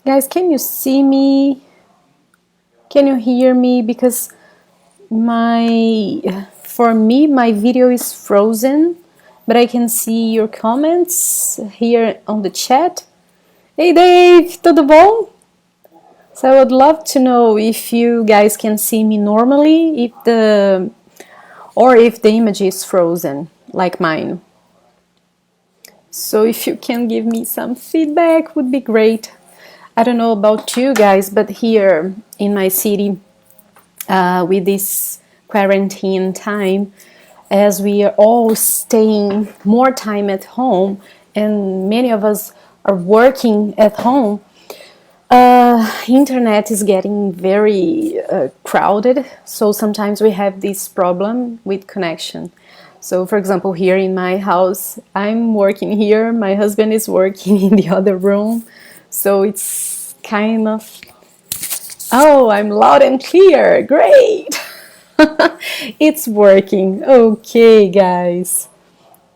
Guys, can you see me? Can you hear me? Because for me, my video is frozen, but I can see your comments here on the chat. Hey Dave, tudo bom? So I would love to know if you guys can see me normally, or if the image is frozen, like mine. So if you can give me some feedback, would be great. I don't know about you guys, but here in my city, with this quarantine time, as we are all staying more time at home, and many of us are working at home, internet is getting very crowded, so sometimes we have this problem with connection. So for example, here in my house, I'm working here, my husband is working in the other room, so it's kind of... Oh, I'm loud and clear, great! It's working, ok guys.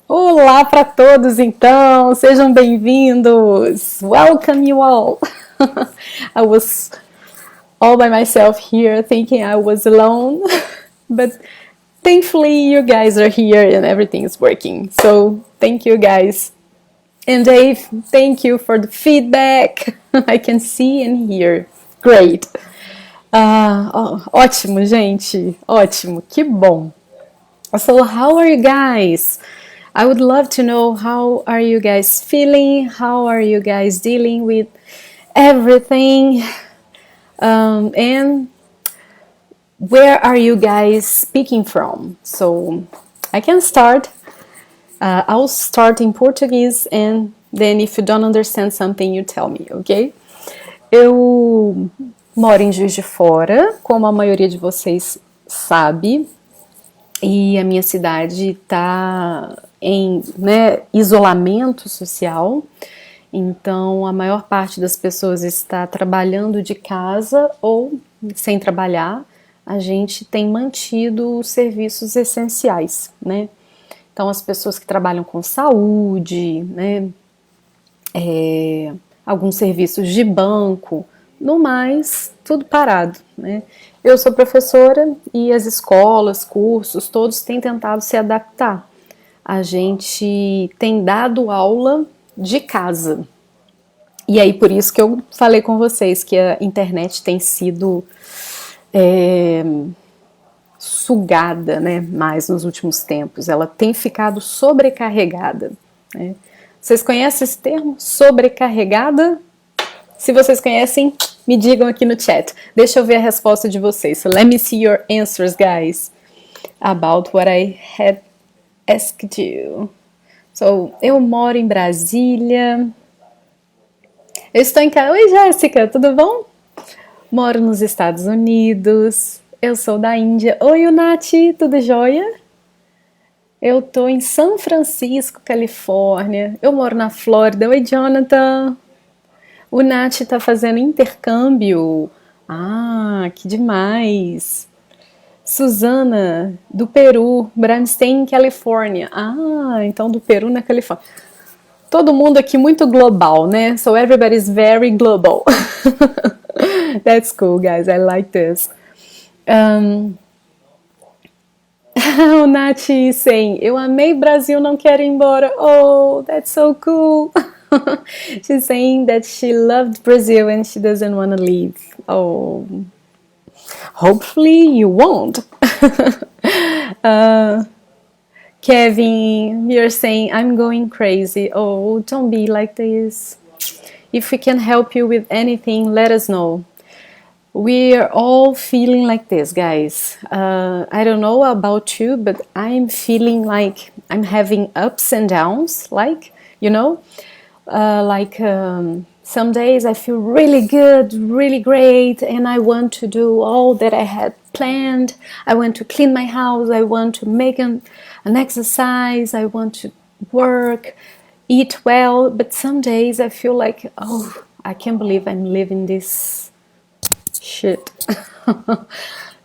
Olá para todos então, sejam bem-vindos, welcome you all. I was all by myself here thinking I was alone, but thankfully you guys are here and everything is working, so thank you guys. And Dave, thank you for the feedback. I can see and hear, great. Ótimo, gente, ótimo, que bom. So how are you guys? I would love to know, how are you guys feeling? How are you guys dealing with everything? And where are you guys speaking from? So I can start. I'll start in Portuguese, and then if you don't understand something, you tell me, ok? Eu moro em Juiz de Fora, como a maioria de vocês sabe, e a minha cidade está em isolamento social, então a maior parte das pessoas está trabalhando de casa ou sem trabalhar. A gente tem mantido os serviços essenciais, né? Então as pessoas que trabalham com saúde, né, alguns serviços de banco, no mais, tudo parado, né? Eu sou professora e as escolas, cursos, todos têm tentado se adaptar. A gente tem dado aula de casa. E aí, por isso que eu falei com vocês que a internet tem sido sugada, né, mais nos últimos tempos. Ela tem ficado sobrecarregada, né? Vocês conhecem esse termo? Sobrecarregada? Se vocês conhecem, me digam aqui no chat. Deixa eu ver a resposta de vocês. So let me see your answers, guys, about what I had asked you. So, eu moro em Brasília. Eu estou em casa. Oi, Jéssica, tudo bom? Moro nos Estados Unidos. Eu sou da Índia. Oi, Nath, tudo jóia? Eu tô em São Francisco, Califórnia. Eu moro na Flórida. Oi, Jonathan. O Nath tá fazendo intercâmbio. Ah, que demais. Susana, do Peru, but I'm staying in California. Ah, então do Peru na Califórnia. Todo mundo aqui muito global, né? So everybody's very global. That's cool, guys. I like this. O Nath saying, eu amei Brasil, não quero ir embora. Oh, that's so cool. She's saying that she loved Brazil and she doesn't want to leave. Oh, hopefully you won't. Kevin, you're saying, I'm going crazy. Oh, don't be like this. If we can help you with anything, let us know. We are all feeling like this, guys. I don't know about you, but I'm feeling like I'm having ups and downs, like, you know, some days I feel really good, really great, and I want to do all that I had planned. I want to clean my house, I want to make an exercise, I want to work, eat well, but some days I feel like, oh, I can't believe I'm living this shit.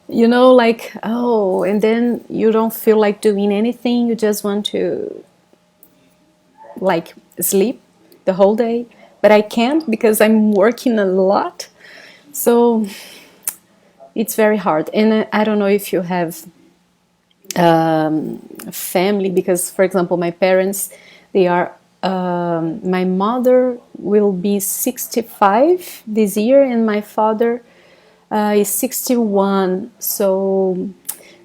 You know, like, oh, and then you don't feel like doing anything, you just want to like sleep the whole day, but I can't because I'm working a lot, so it's very hard. And I don't know if you have family, because for example my parents, they are my mother will be 65 this year and my father is 61, so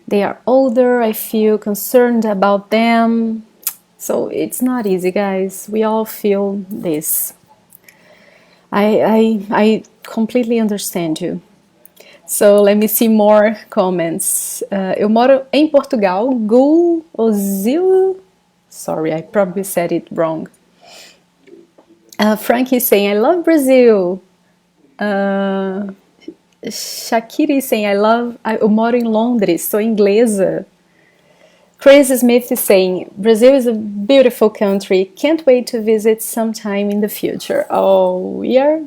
they are older. I feel concerned about them, so it's not easy, guys. We all feel this. I completely understand you. So let me see more comments. Eu moro em Portugal. Gulzil. Sorry, I probably said it wrong. Frank is saying, I love Brazil. Shakira is saying, eu moro em Londres, sou inglesa. Chris Smith is saying, Brazil is a beautiful country. Can't wait to visit sometime in the future. Oh, yeah.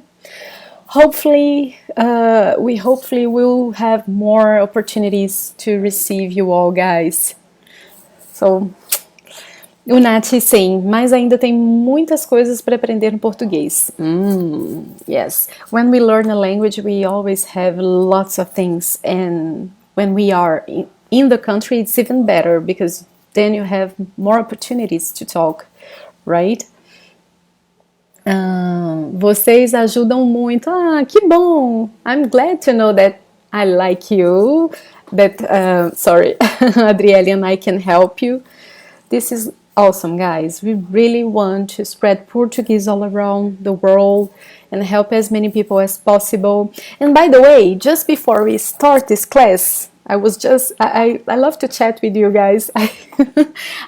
Hopefully, we hopefully will have more opportunities to receive you all, guys. So, o Nath is saying, mas ainda tem muitas coisas para aprender no português. Yes, when we learn a language, we always have lots of things, and when we are in the country, it's even better, because then you have more opportunities to talk, right? Vocês ajudam muito. Ah, que bom! I'm glad to know that I like you, that, sorry, Adriele and I can help you. This is awesome, guys. We really want to spread Portuguese all around the world and help as many people as possible. And by the way, just before we start this class, I love to chat with you guys.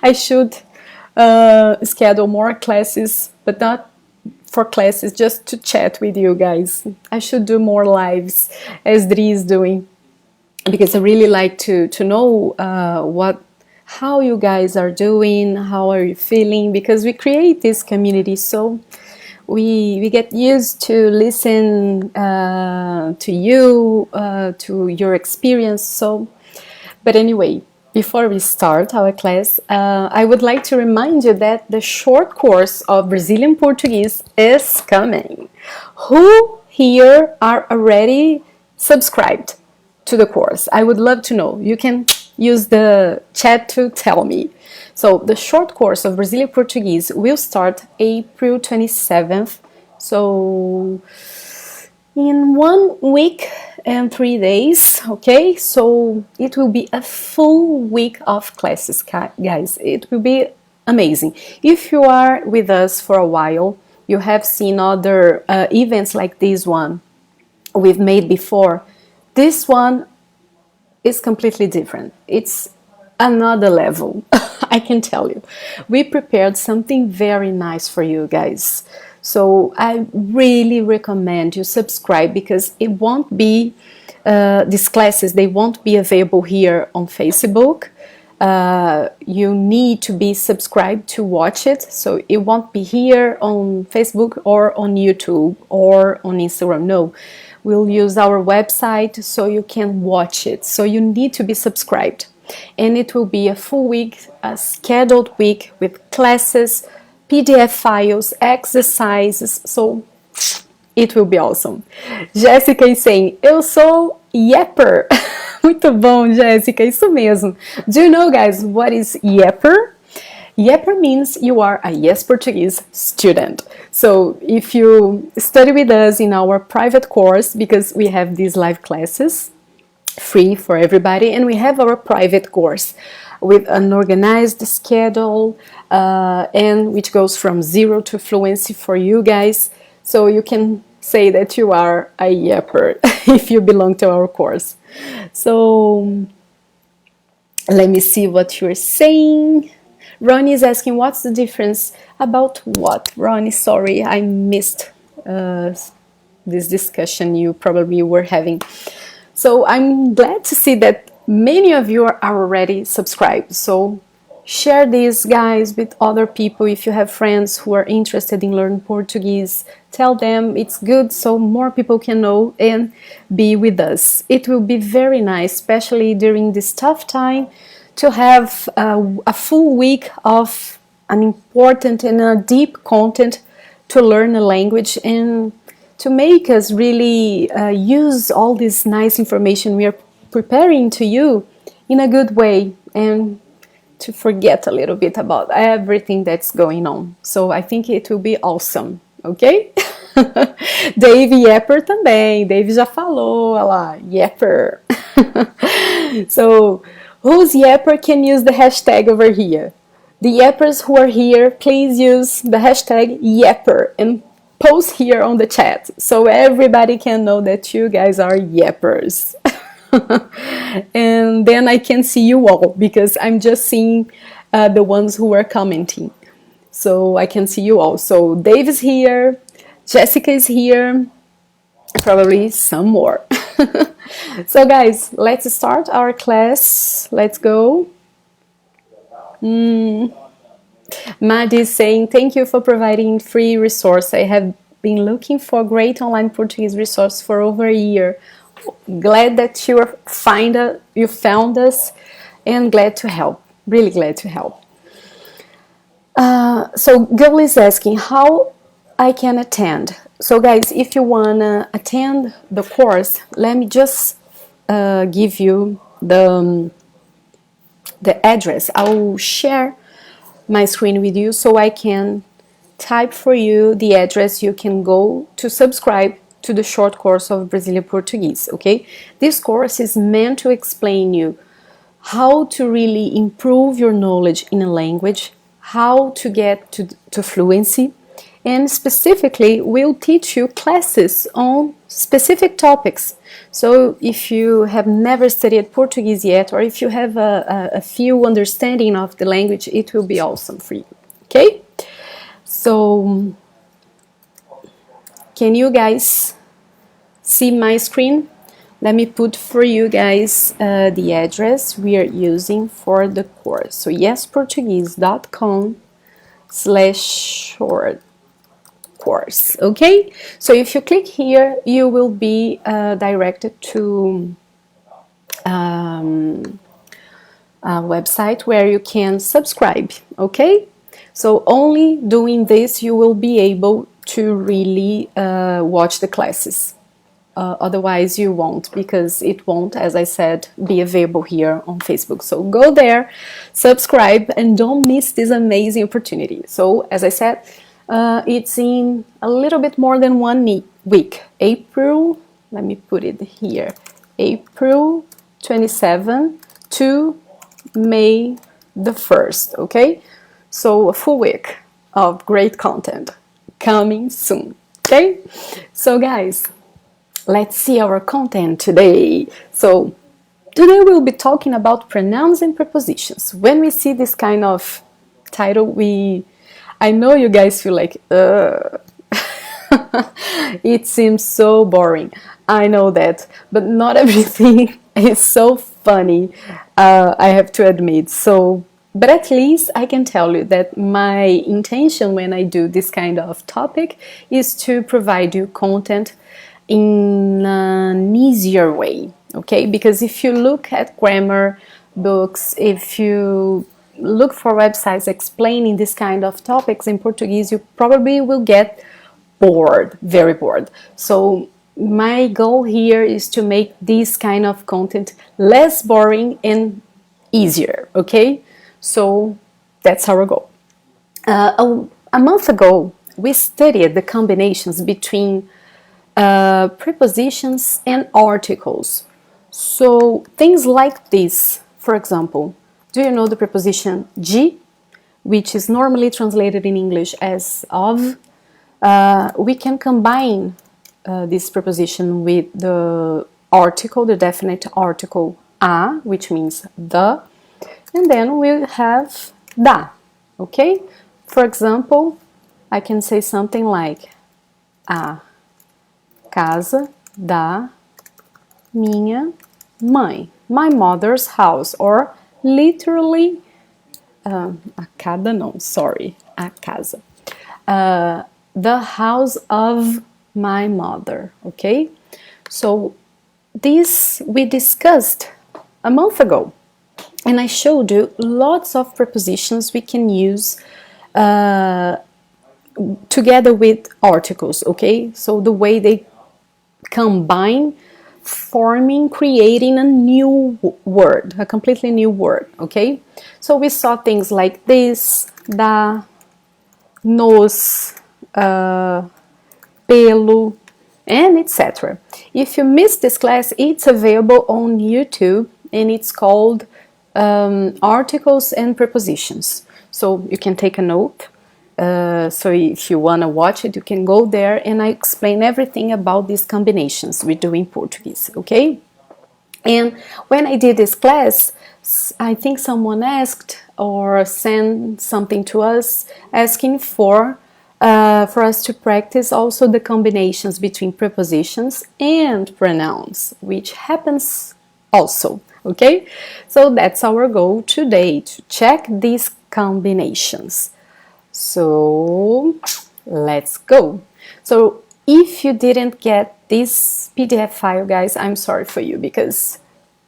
I should schedule more classes, but not for classes, just to chat with you guys. I should do more lives as Dri is doing, because I really like to know how you guys are doing, how are you feeling, because we create this community, so we get used to listen to you, to your experience. So, but anyway, before we start our class, I would like to remind you that the short course of Brazilian Portuguese is coming. Who here are already subscribed to the course? I would love to know. You can use the chat to tell me. So the short course of Brazilian Portuguese will start April 27th. So in 1 week and 3 days, okay? So it will be a full week of classes, guys. It will be amazing. If you are with us for a while, you have seen other events like this one we've made before. This one is completely different. It's another level. I can tell you. We prepared something very nice for you guys. So I really recommend you subscribe, because it won't be, these classes, they won't be available here on Facebook. you need to be subscribed to watch it, so it won't be here on Facebook or on YouTube or on Instagram. No, we'll use our website so you can watch it. So you need to be subscribed, and it will be a full week, a scheduled week with classes, PDF files, exercises, so it will be awesome. Jéssica is saying, eu sou Yepper. Muito bom, Jéssica, isso mesmo. Do you know, guys, what is Yepper? Yepper means you are a Yes Portuguese student. So if you study with us in our private course, because we have these live classes free for everybody, and we have our private course with an organized schedule and which goes from 0 to fluency for you guys. So you can say that you are a Yepper if you belong to our course. So let me see what you're saying. Ronnie is asking, what's the difference? About what? Ronnie, sorry, I missed this discussion you probably were having. So I'm glad to see that many of you are already subscribed. So share this, guys, with other people. If you have friends who are interested in learning Portuguese, tell them it's good so more people can know and be with us. It will be very nice, especially during this tough time, to have a full week of an important and a deep content to learn a language and to make us really use all this nice information we are preparing to you in a good way, and to forget a little bit about everything that's going on. So I think it will be awesome, ok? Dave Yepper também, Dave já falou, olha lá, Yepper. So, who's Yepper can use the hashtag over here. The Yeppers who are here, please use the hashtag Yepper and post here on the chat so everybody can know that you guys are Yeppers. And then I can see you all because I'm just seeing the ones who are commenting. So I can see you all. So Dave is here, Jessica is here, probably some more. So guys, let's start our class. Let's go. Maddie is saying, thank you for providing free resource. I have been looking for great online Portuguese resource for over a year. Glad that you found us, and glad to help. Really glad to help. So Girl is asking how I can attend. So guys, if you wanna attend the course, let me just give you the address. I will share my screen with you so I can type for you the address you can go to subscribe to the short course of Brazilian Portuguese, okay? This course is meant to explain you how to really improve your knowledge in a language, how to get to fluency, and specifically we'll teach you classes on specific topics. So if you have never studied Portuguese yet, or if you have a few understanding of the language, it will be awesome for you, okay? So can you guys see my screen? Let me put for you guys the address we are using for the course. So yesportuguese.com/short course, okay? So if you click here, you will be directed to a website where you can subscribe, okay? So only doing this you will be able to really watch the classes. Otherwise you won't, because it won't, as I said, be available here on Facebook. So go there, subscribe, and don't miss this amazing opportunity. So as I said, it's in a little bit more than 1 week. April, let me put it here, April 27 to May the 1st, okay? So a full week of great content coming soon, okay? So guys, let's see our content today. So today we'll be talking about pronouns and prepositions. When we see this kind of title, I know you guys feel like, it seems so boring. I know that, but not everything is so funny, I have to admit. So, but at least I can tell you that my intention when I do this kind of topic is to provide you content in an easier way, okay? Because if you look at grammar books, if you look for websites explaining this kind of topics in Portuguese, you probably will get bored, very bored. So my goal here is to make this kind of content less boring and easier, okay? So that's our goal. A month ago, we studied the combinations between prepositions and articles. So things like this, for example, do you know the preposition de, which is normally translated in English as of? We can combine this preposition with the article, the definite article a, which means the, and then we have da, okay? For example, I can say something like a casa da minha mãe, my mother's house, or literally, a casa não, sorry, a casa, the house of my mother, okay? So this we discussed a month ago, and I showed you lots of prepositions we can use together with articles, okay? So the way they combine, forming, creating a new word, a completely new word, okay? So we saw things like this, da, nos, pelo, and etc. If you missed this class, it's available on YouTube, and it's called Articles and Prepositions. So you can take a note. So if you want to watch it, you can go there, and I explain everything about these combinations we do in Portuguese, okay? And when I did this class, I think someone asked or sent something to us asking for us to practice also the combinations between prepositions and pronouns, which happens also, okay? So that's our goal today, to check these combinations. So let's go. So if you didn't get this PDF file, guys, I'm sorry for you, because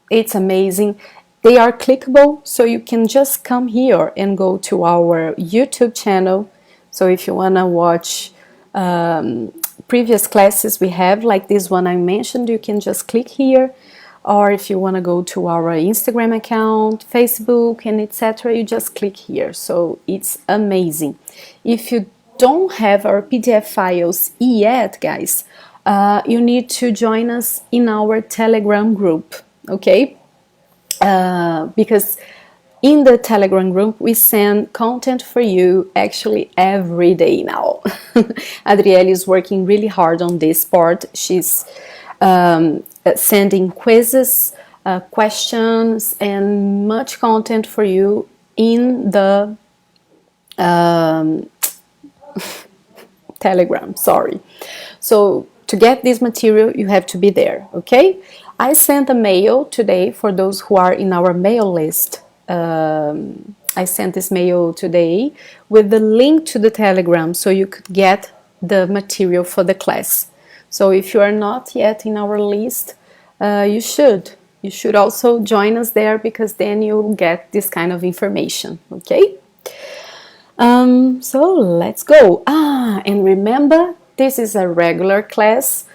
it's amazing. They are clickable, so you can just come here and go to our YouTube channel. So if you want to watch previous classes we have, like this one I mentioned, you can just click here. Or if you want to go to our Instagram account, Facebook, and etc., you just click here. So it's amazing. If you don't have our PDF files yet, guys, you need to join us in our Telegram group, okay? Because in the Telegram group, we send content for you actually every day now. Adrielle is working really hard on this part. She's sending quizzes, questions, and much content for you in the Telegram, sorry. So to get this material, you have to be there, okay? I sent a mail today for those who are in our mail list. I sent this mail today with the link to the Telegram so you could get the material for the class. So if you are not yet in our list, you should. You should also join us there, because then you'll get this kind of information, okay? So let's go. And remember, this is a regular class,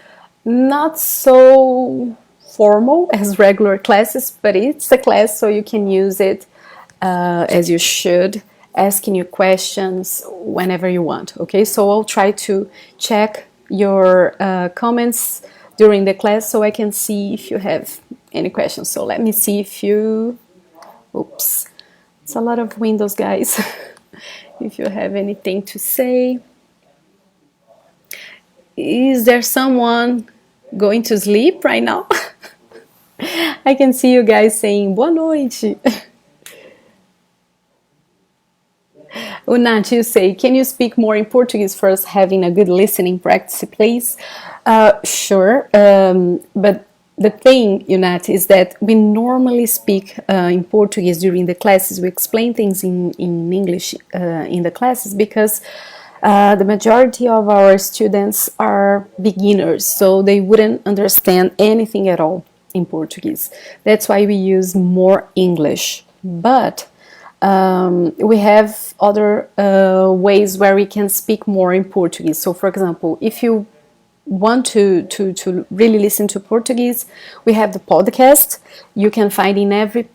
not so formal as regular classes, but it's a class so you can use it as you should, asking you questions whenever you want, okay? So I'll try to check your comments during the class so I can see if you have any questions. So let me see if you, oops, it's a lot of windows, guys. If you have anything to say. Is there someone going to sleep right now? I can see you guys saying boa noite. Unat, you say, can you speak more in Portuguese first, having a good listening practice, please? Sure, but the thing, Unat, is that we normally speak in Portuguese during the classes. We explain things in English in the classes because the majority of our students are beginners, so they wouldn't understand anything at all in Portuguese. That's why we use more English. But we have other ways where we can speak more in Portuguese. So, for example, if you want to really listen to Portuguese, we have the podcast. You can find in every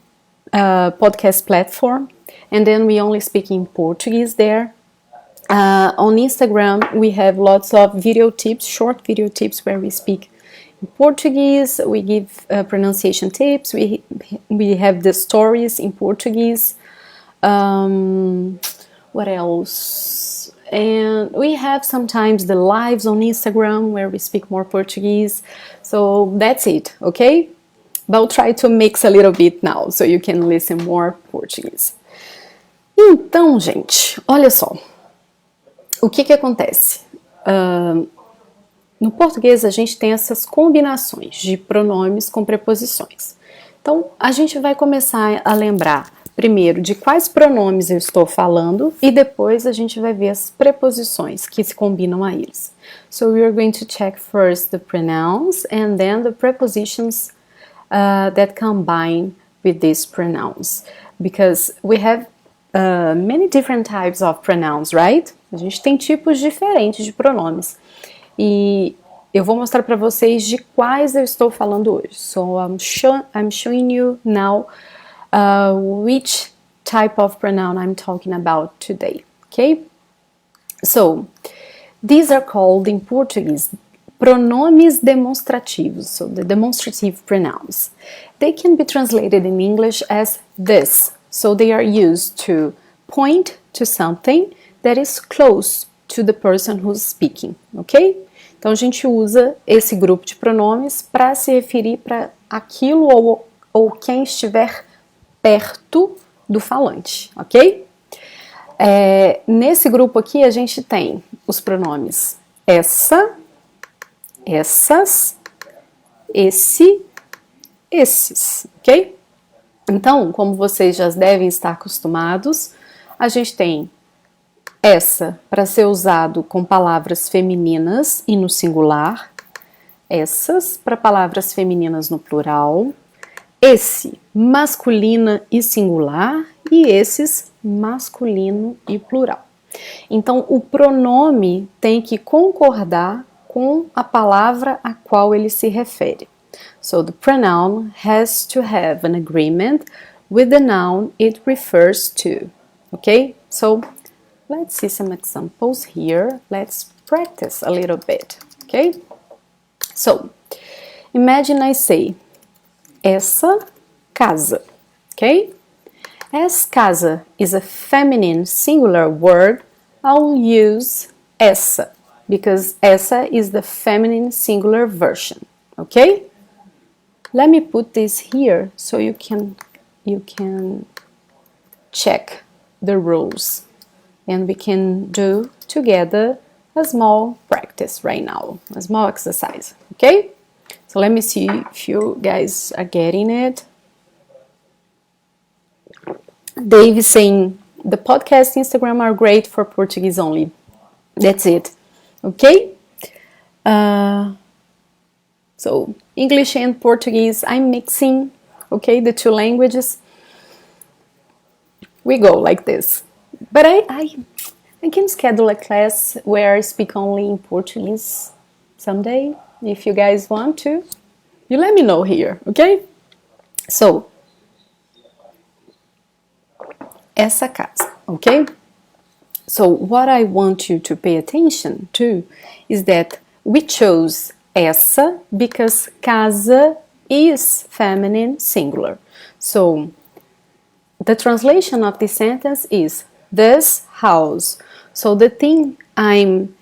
podcast platform, and then we only speak in Portuguese there. On Instagram, we have lots of video tips, short video tips where we speak in Portuguese. We give pronunciation tips. We have the stories in Portuguese. What else? And we have sometimes the lives on Instagram where we speak more Portuguese. So that's it, okay? But I'll try to mix a little bit now so you can listen more Portuguese. Então, gente, olha só. O que acontece? No português a gente tem essas combinações de pronomes com preposições. Então, a gente vai começar a lembrar primeiro de quais pronomes eu estou falando e depois a gente vai ver as preposições que se combinam a eles. So we are going to check first the pronouns and then the prepositions that combine with these pronouns, because we have many different types of pronouns, right? A gente tem tipos diferentes de pronomes e eu vou mostrar para vocês de quais eu estou falando hoje. So I'm showing you now which type of pronoun I'm talking about today, okay? So, these are called in Portuguese pronomes demonstrativos, so the demonstrative pronouns. They can be translated in English as this, so they are used to point to something that is close to the person who's speaking, ok? Então, a gente usa esse grupo de pronomes para se referir para aquilo ou quem estiver perto do falante, ok? Nesse grupo aqui a gente tem os pronomes essa, essas, esse, esses, ok? Então, como vocês já devem estar acostumados, a gente tem essa para ser usado com palavras femininas e no singular, essas para palavras femininas no plural, esse masculina e singular e esses masculino e plural. Então, o pronome tem que concordar com a palavra a qual ele se refere. So, the pronoun has to have an agreement with the noun it refers to. Okay? So, let's see some examples here. Let's practice a little bit. Okay? So, imagine I say, essa casa, okay? As casa is a feminine singular word, I'll use essa because essa is the feminine singular version, okay? Let me put this here so you can check the rules and we can do together a small practice right now, a small exercise, okay? So let me see if you guys are getting it. Dave is saying, the podcast Instagram are great for Portuguese only. That's it. Okay? So, English and Portuguese, I'm mixing, okay, the two languages. We go like this. But I can schedule a class where I speak only in Portuguese someday. If you guys want to, you let me know here, okay? So, essa casa, okay? So, what I want you to pay attention to is that we chose essa because casa is feminine singular. So, the translation of this sentence is this house. So, the thing I'm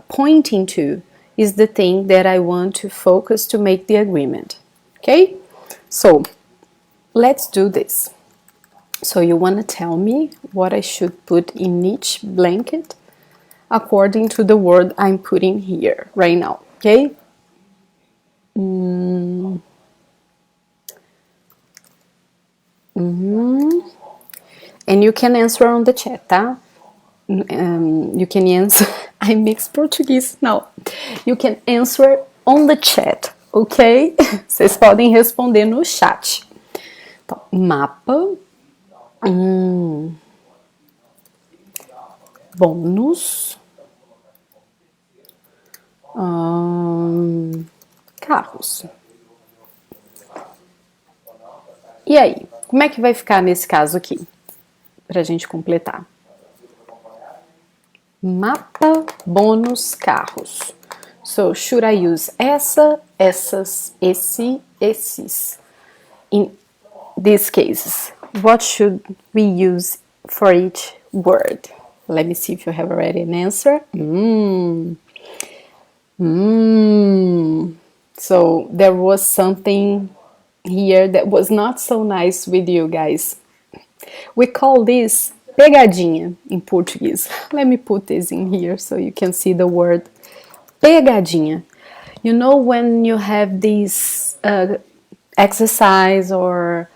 pointing to is the thing that I want to focus to make the agreement. Okay? So, let's do this. So, you want to tell me what I should put in each blanket according to the word I'm putting here right now. Okay? Mm. Mhm. And you can answer on the chat, tá? You can answer. I mix Português. Não. You can answer on the chat, ok? Vocês podem responder no chat. Então, mapa. Bônus. Carros. E aí? Como é que vai ficar nesse caso aqui? Pra gente completar. Mapa, bônus, carros. So, should I use essa, essas, esse, esses? In these cases, what should we use for each word? Let me see if you have already an answer. So there was something here that was not so nice with you guys. We call this pegadinha in Portuguese. Let me put this in here so you can see the word pegadinha. You know when you have this exercise or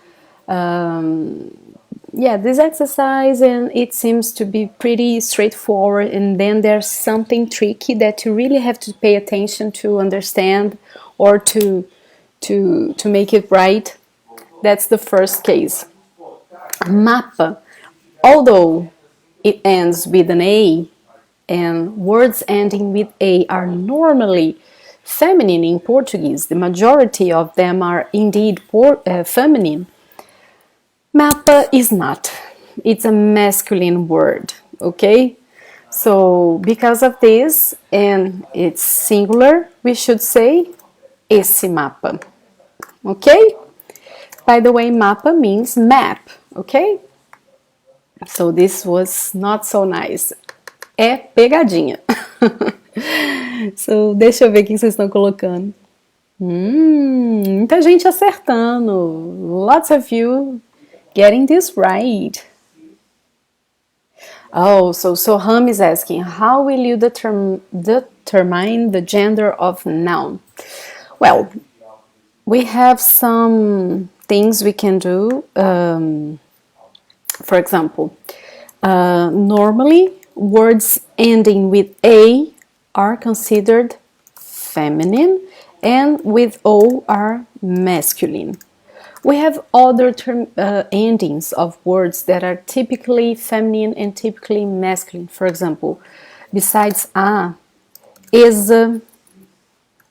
this exercise and it seems to be pretty straightforward, and then there's something tricky that you really have to pay attention to understand or to make it right. That's the first case. Mapa, although it ends with an A, and words ending with A are normally feminine in Portuguese, the majority of them are indeed feminine. Mapa is not. It's a masculine word, okay? So, because of this, and it's singular, we should say esse mapa, okay? By the way, mapa means map, okay? So, this was not so nice. É pegadinha. So, deixa eu ver o que vocês estão colocando. Muita gente acertando. Lots of you getting this right. Oh, so Soham is asking, how will you determine the gender of noun? Well, we have some things we can do. For example, normally words ending with A are considered feminine and with O are masculine. We have other endings of words that are typically feminine and typically masculine. For example, besides a, is,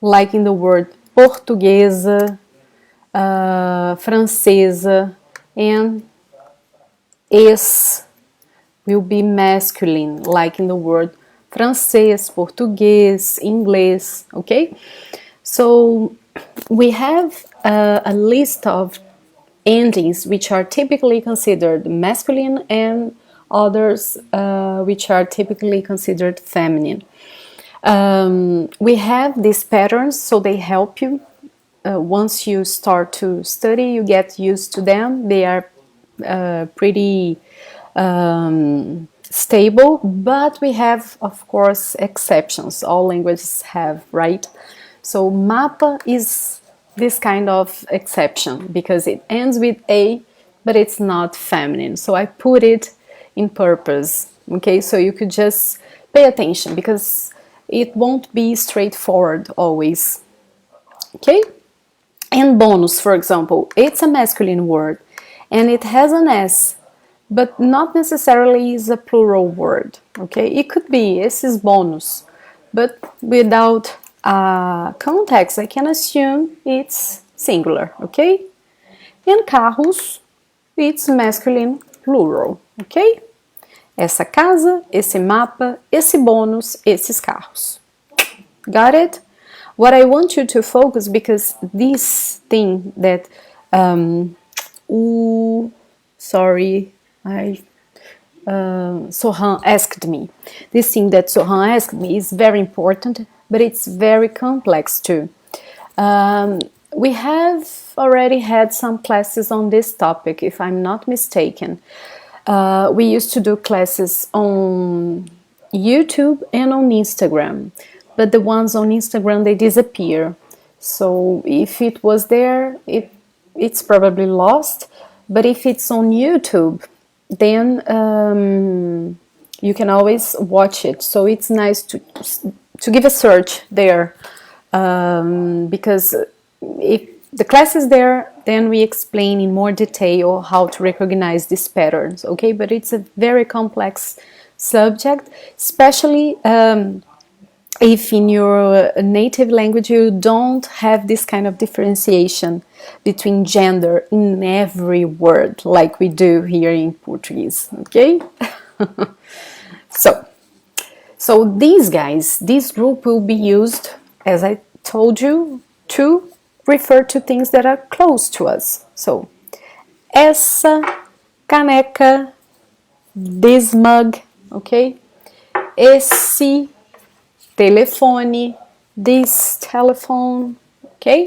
like in the word portuguesa, francesa, and es will be masculine, like in the word francês, português, inglês, okay? So we have a list of endings which are typically considered masculine and others which are typically considered feminine. We have these patterns, so they help you. Once you start to study, you get used to them. They are pretty stable, but we have, of course, exceptions. All languages have, right? So mapa is this kind of exception because it ends with A, but it's not feminine. So I put it in purpose, okay? So you could just pay attention because it won't be straightforward always, okay? And bonus, for example, it's a masculine word and it has an S, but not necessarily is a plural word, okay? It could be, esses bônus, but without context, I can assume it's singular, okay? And carros, it's masculine plural, okay? Essa casa, esse mapa, esse bônus, esses carros. Got it? What I want you to focus, because this thing that Sohan asked me. This thing that Sohan asked me is very important, but it's very complex too. We have already had some classes on this topic, if I'm not mistaken. We used to do classes on YouTube and on Instagram, but the ones on Instagram, they disappear. So if it was there, it's probably lost. But if it's on YouTube, then you can always watch it. So it's nice to give a search there, because if the class is there, then we explain in more detail how to recognize these patterns, okay? But it's a very complex subject, especially if in your native language you don't have this kind of differentiation between gender in every word like we do here in Portuguese, okay? So these guys, this group will be used, as I told you, to refer to things that are close to us. So, essa caneca, this mug, okay? Esse telefone, this telephone, okay?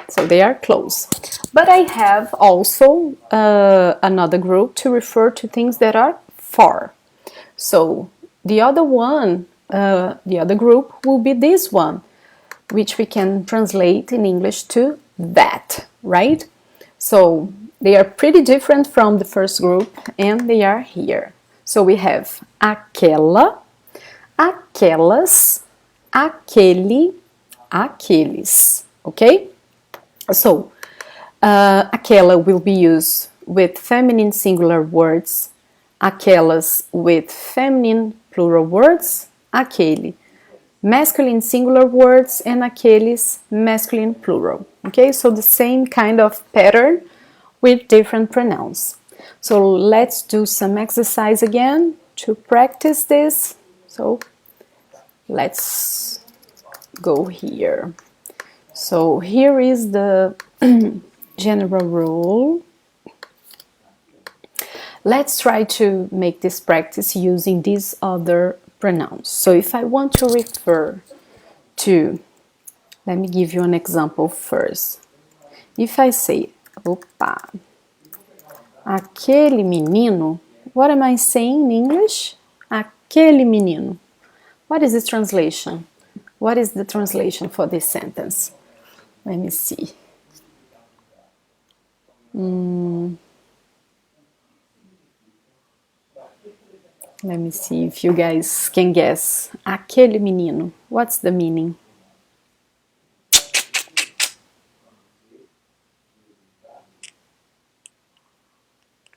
So they are close. But I have also another group to refer to things that are far. So the other one, the other group will be this one, which we can translate in English to that, right? So they are pretty different from the first group, and they are here. So we have aquela, aquelas, aquele, aqueles, okay? So, aquela will be used with feminine singular words, aquelas with feminine plural words, aquele masculine singular words, and aqueles masculine plural, okay? So the same kind of pattern with different pronouns. So let's do some exercise again to practice this. So let's go here. So here is the general rule. Let's try to make this practice using these other pronouns. So if I want to refer to, let me give you an example first. If I say, opa, aquele menino, what am I saying in English? Aquele menino. What is the translation? What is the translation for this sentence? Let me see. Let me see if you guys can guess. Aquele menino. What's the meaning?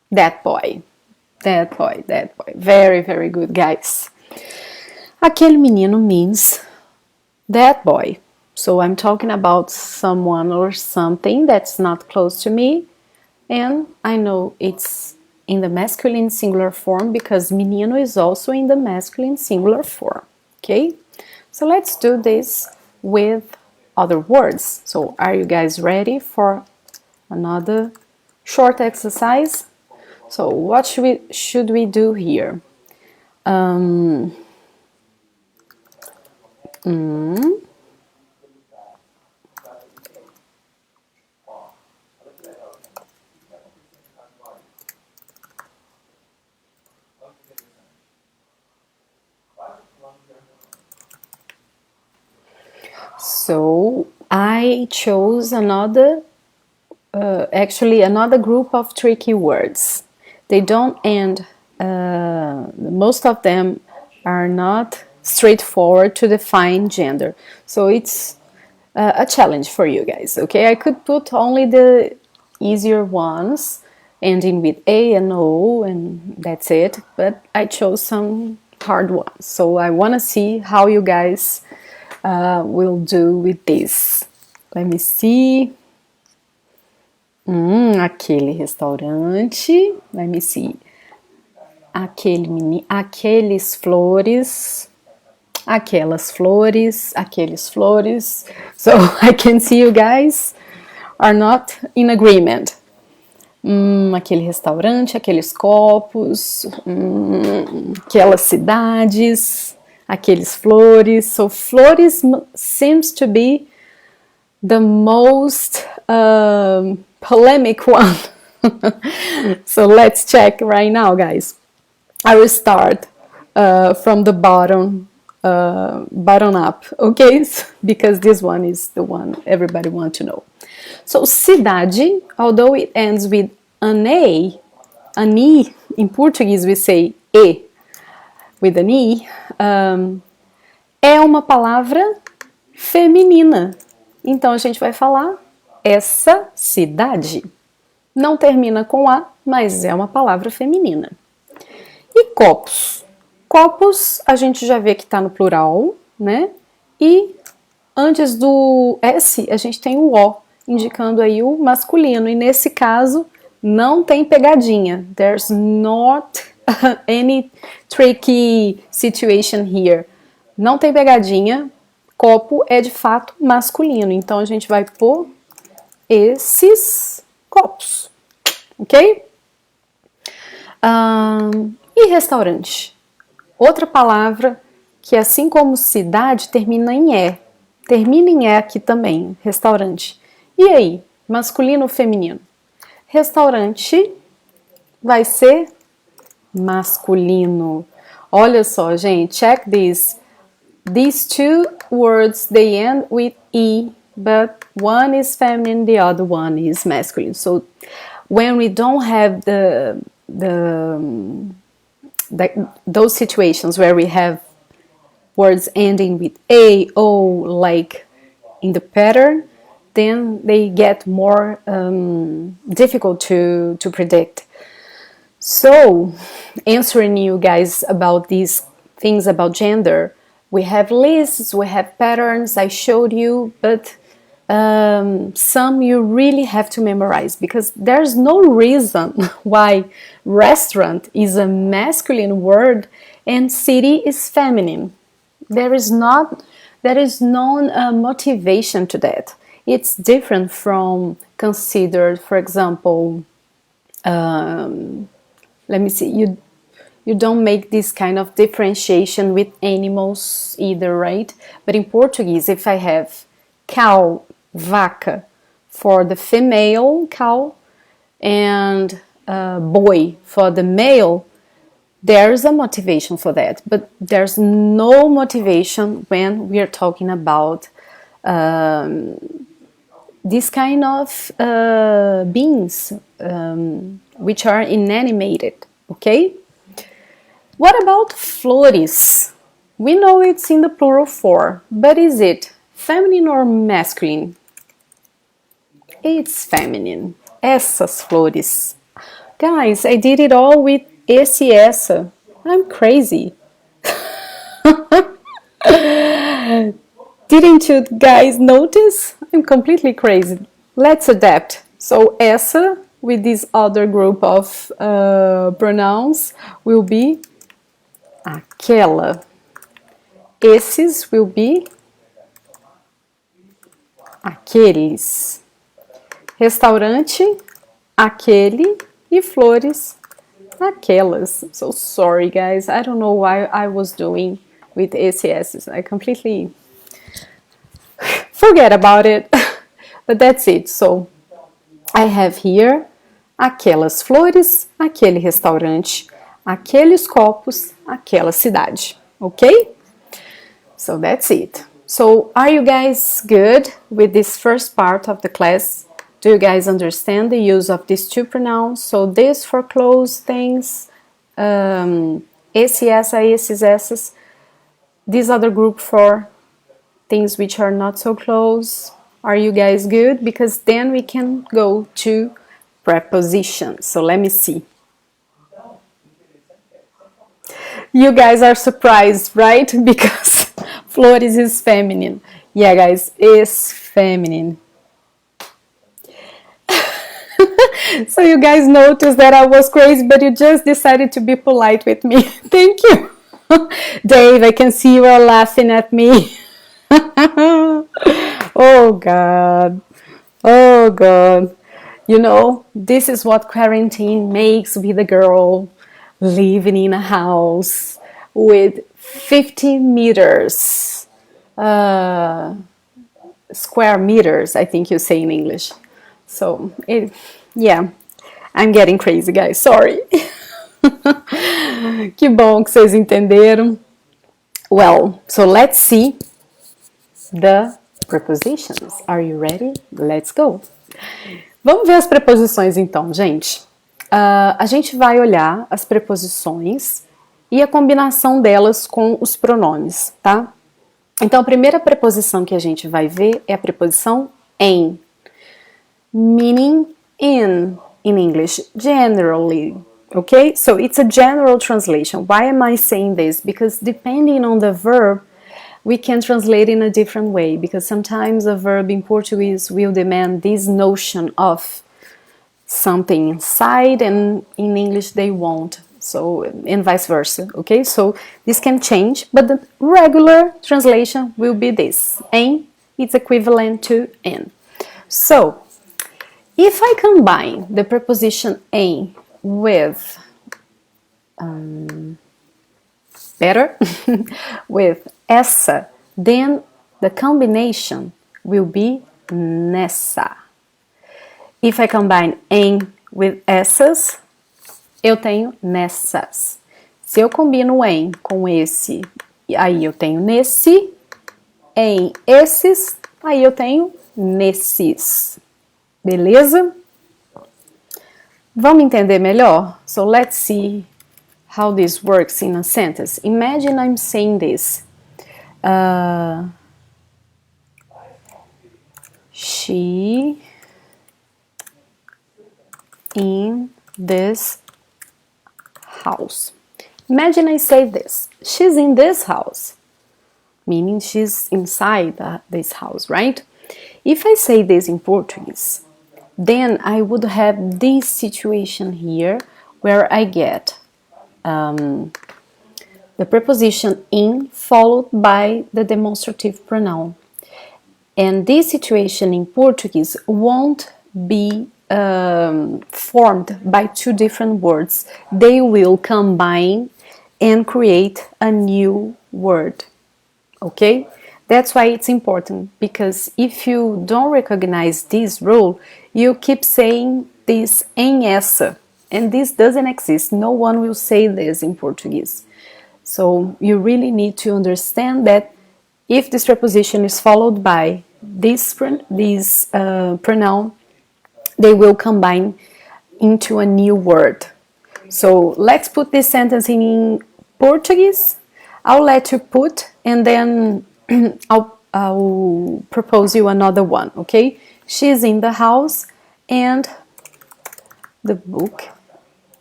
That boy. That boy. That boy. Very, very good, guys. Aquele menino means that boy. So I'm talking about someone or something that's not close to me, and I know it's in the masculine singular form because menino is also in the masculine singular form, okay? So let's do this with other words. So are you guys ready for another short exercise? So what should we do here? So I chose another group of tricky words. They don't end, most of them are not straightforward to define gender. So it's a challenge for you guys, okay? I could put only the easier ones, ending with A and O, and that's it. But I chose some hard ones. So I want to see how you guys will do with this. Let me see. Aquele restaurante. Let me see. Aqueles flores. Aquelas flores. Aqueles flores. So I can see you guys are not in agreement. Aquele restaurante, aqueles copos, aquelas cidades, aqueles flores. So flores seems to be the most polemic one. So let's check right now, guys. I will start from the bottom button up, okay? Because this one is the one everybody wants to know. So, cidade, although it ends with an E, in Portuguese we say E, with an E, é uma palavra feminina. Então, a gente vai falar essa cidade. Não termina com A, mas é uma palavra feminina. E copos? Copos, a gente já vê que está no plural, né? E antes do S, a gente tem o O, indicando aí o masculino. E nesse caso, não tem pegadinha. There's not any tricky situation here. Não tem pegadinha. Copo é de fato masculino. Então, a gente vai pôr esses copos. Ok? E restaurante? Outra palavra que, assim como cidade, termina em E. Termina em E aqui também, restaurante. E aí, masculino ou feminino? Restaurante vai ser masculino. Olha só, gente, check this. These two words, they end with E, but one is feminine, the other one is masculine. So, when we don't have those situations where we have words ending with A, O, like in the pattern, then they get more difficult to predict. So, answering you guys about these things about gender, we have lists, we have patterns, I showed you, but some you really have to memorize because there's no reason why restaurant is a masculine word and city is feminine. There is no motivation to that. It's different from considered, for example, let me see, you don't make this kind of differentiation with animals either, right? But in Portuguese, if I have cow, vaca, for the female cow, and boi for the male, there's a motivation for that. But there's no motivation when we are talking about this kind of beings which are inanimated, okay? What about flores? We know it's in the plural form, but is it feminine or masculine? It's feminine. Essas flores. Guys, I did it all with esse, essa. I'm crazy. Didn't you guys notice? I'm completely crazy. Let's adapt. So, essa with this other group of pronouns will be aquela. Esses will be aqueles. Restaurante, aquele. E flores, aquelas. I'm so sorry, guys. I don't know why I was doing with ACSs. I completely forget about it. But that's it. So, I have here aquelas flores, aquele restaurante, aqueles copos, aquela cidade. Okay? So, that's it. So, are you guys good with this first part of the class? Do you guys understand the use of these two pronouns? So this for close things, esse, essa, esses, essas. This other group for things which are not so close. Are you guys good? Because then we can go to prepositions. So let me see. You guys are surprised, right? Because flores is feminine. Yeah, guys, is feminine. So you guys noticed that I was crazy, but you just decided to be polite with me. Thank you. Dave, I can see you are laughing at me. Oh, God. Oh, God. You know, this is what quarantine makes with a girl living in a house with 50 meters, square meters, I think you say in English. So, yeah, I'm getting crazy, guys. Sorry. Que bom que vocês entenderam. Well, so let's see the prepositions. Are you ready? Let's go! Vamos ver as preposições então, gente. A gente vai olhar as preposições e a combinação delas com os pronomes, tá? Então, a primeira preposição que a gente vai ver é a preposição em, meaning in English, generally. Okay, so it's a general translation. Why am I saying this? Because depending on the verb, we can translate in a different way, because sometimes a verb in Portuguese will demand this notion of something inside, and in English they won't. So, and vice versa, okay? So, this can change, but the regular translation will be this. Em, it's equivalent to in. So, if I combine the preposition em with, better, with essa, then the combination will be nessa. If I combine em with essas, eu tenho nessas. Se eu combino em com esse, aí eu tenho nesse, em esses, aí eu tenho nesses. Beleza? Vamos entender melhor? So let's see how this works in a sentence. Imagine I'm saying this. She in this house. Imagine I say this. She's in this house. Meaning she's inside this house, right? If I say this in Portuguese, then I would have this situation here where I get the preposition in followed by the demonstrative pronoun. And this situation in Portuguese won't be formed by two different words. They will combine and create a new word. Okay? That's why it's important, because if you don't recognize this rule, you keep saying this em essa, and this doesn't exist. No one will say this in Portuguese. So you really need to understand that if this preposition is followed by this pronoun, they will combine into a new word. So let's put this sentence in Portuguese. I'll let you put, and then I'll propose you another one, okay? She's in the house, and the book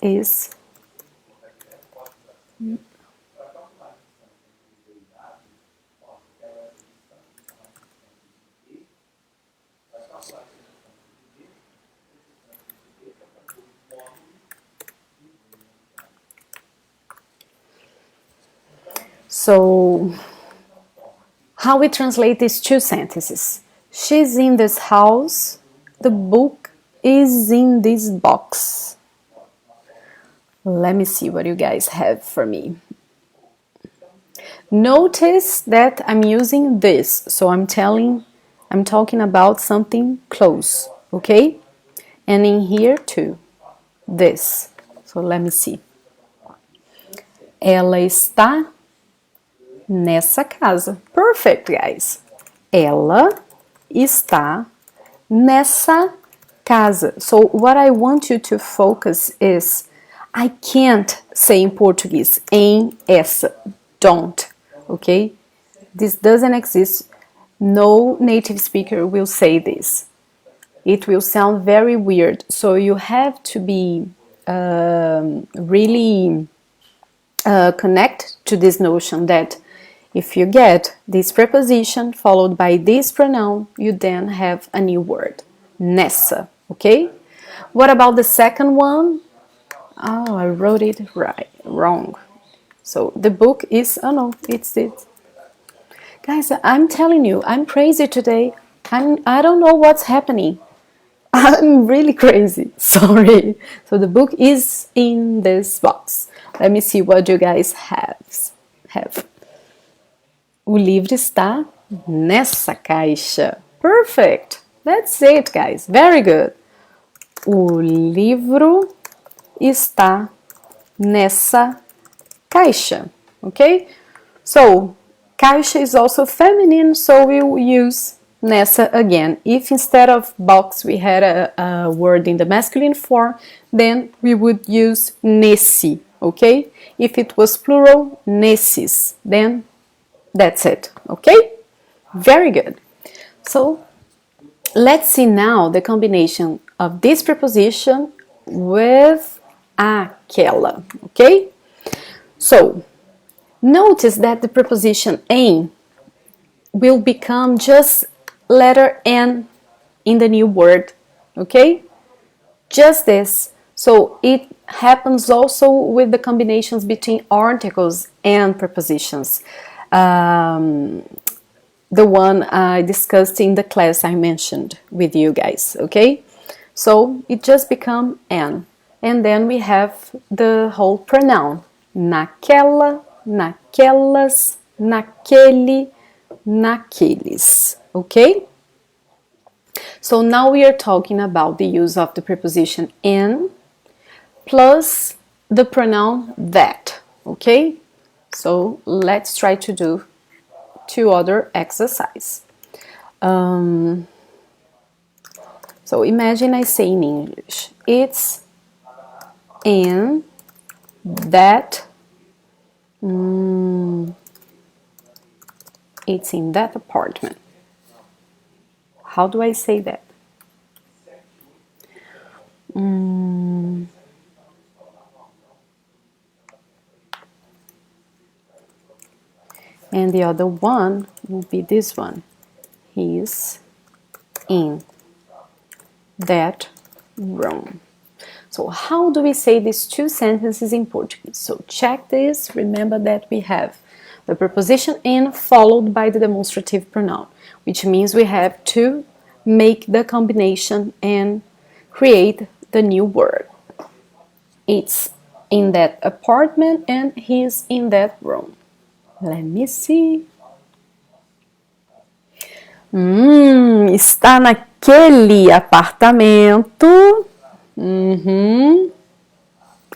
is so how we translate these two sentences? She's in this house, the book is in this box. Let me see what you guys have for me. Notice that I'm using this, so I'm talking about something close, okay? And in here too, this. So let me see. Ela está nessa casa. Perfect, guys. Ela está nessa casa. So what I want you to focus is, I can't say in Portuguese em essa. Don't. Okay? This doesn't exist. No native speaker will say this. It will sound very weird. So you have to be really connect to this notion that if you get this preposition followed by this pronoun, you then have a new word. Nessa. Okay? What about the second one? Oh, I wrote it wrong. So the book is, oh no, it's it. Guys, I'm telling you, I'm crazy today. I don't know what's happening. I'm really crazy. Sorry. So the book is in this box. Let me see what you guys have. O livro está nessa caixa. Perfect. That's it, guys. Very good. O livro está nessa caixa. Okay? So, caixa is also feminine, so we will use nessa again. If instead of box we had a word in the masculine form, then we would use nesse, okay? If it was plural, nesses, then that's it, okay? Very good. So, let's see now the combination of this preposition with aquela, okay? So, notice that the preposition em will become just letter N in the new word, okay? Just this. So it happens also with the combinations between articles and prepositions. The one I discussed in the class I mentioned with you guys, okay? So it just becomes N. And then we have the whole pronoun. Naquela, naquelas, naquele, naqueles, okay? So now we are talking about the use of the preposition in plus the pronoun that, okay? So let's try to do two other exercises. So imagine I say in English, it's in that, it's in that apartment. How do I say that? And the other one will be this one. He's in that room. So how do we say these two sentences in Portuguese? So check this. Remember that we have the preposition in followed by the demonstrative pronoun, which means we have to make the combination and create the new word. It's in that apartment and he's in that room. Let me see. Está naquele apartamento.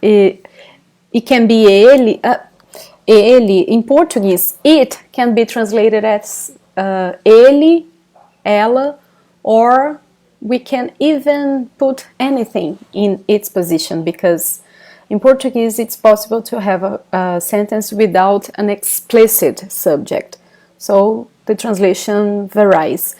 It can be ele. Ele, in Portuguese, it can be translated as ele, ela, or we can even put anything in its position, because in Portuguese it's possible to have a sentence without an explicit subject. So the translation varies.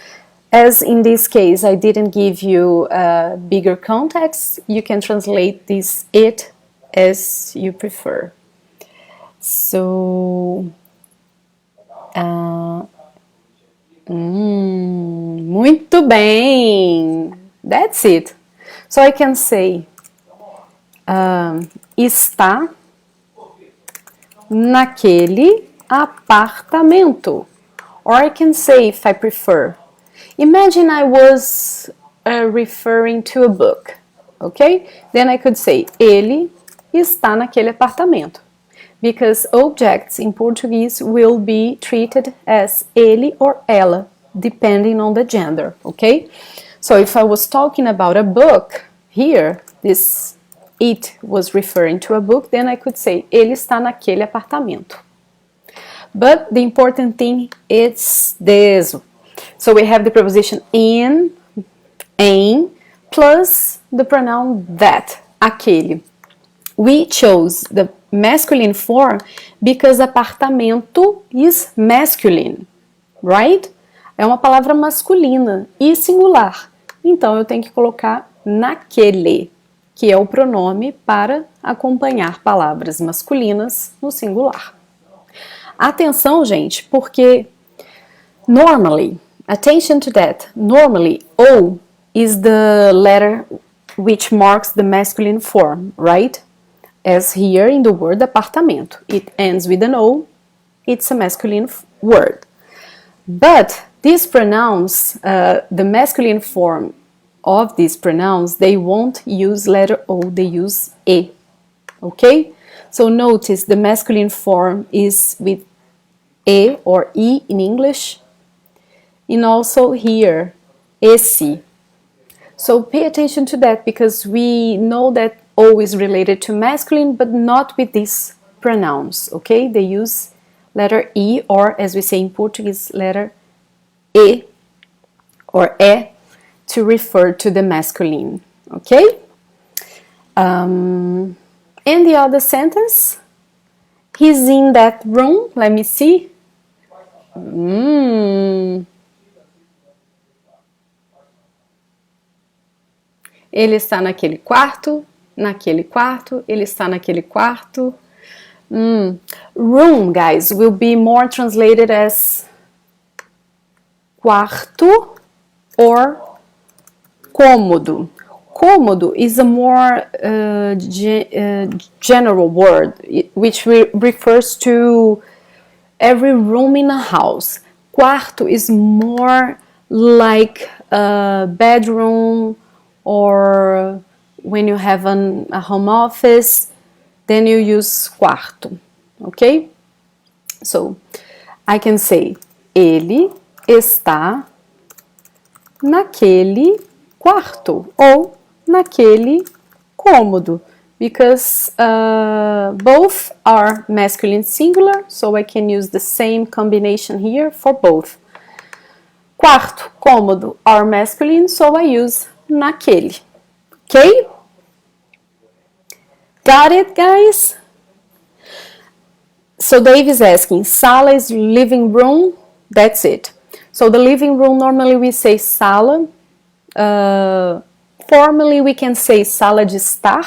As in this case I didn't give you a bigger context, you can translate this it as you prefer. So, muito bem! That's it. So I can say está naquele apartamento. Or I can say, if I prefer, imagine I was referring to a book, okay? Then I could say, ele está naquele apartamento. Because objects in Portuguese will be treated as ele or ela, depending on the gender, okay? So if I was talking about a book, here, this it was referring to a book, then I could say, ele está naquele apartamento. But the important thing is this. So we have the preposition in, em, plus the pronoun that, aquele. We chose the masculine form because apartamento is masculine, right? É uma palavra masculina e singular. Então eu tenho que colocar naquele, que é o pronome para acompanhar palavras masculinas no singular. Atenção, gente, porque normally, attention to that, normally O is the letter which marks the masculine form, right? As here in the word apartamento. It ends with an O, it's a masculine word. But these pronouns, the masculine form of these pronouns, they won't use letter O, they use E, okay? So notice the masculine form is with E or E in English, and also here, esse. So pay attention to that, because we know that O is related to masculine, but not with these pronouns, okay? They use letter E, or as we say in Portuguese, letter E or E, to refer to the masculine, okay? And the other sentence, he's in that room, let me see. Ele está naquele quarto, ele está naquele quarto. Room, guys, will be more translated as quarto or cômodo. Cômodo is a more general word, which refers to every room in a house. Quarto is more like a bedroom, or when you have a home office, then you use quarto, okay? So, I can say, ele está naquele quarto, ou naquele cômodo, because both are masculine singular, so I can use the same combination here for both. Quarto, cômodo are masculine, so I use naquele. Okay? Got it, guys? So Dave is asking, sala is living room, that's it. So the living room, normally we say sala. Formally we can say sala de estar,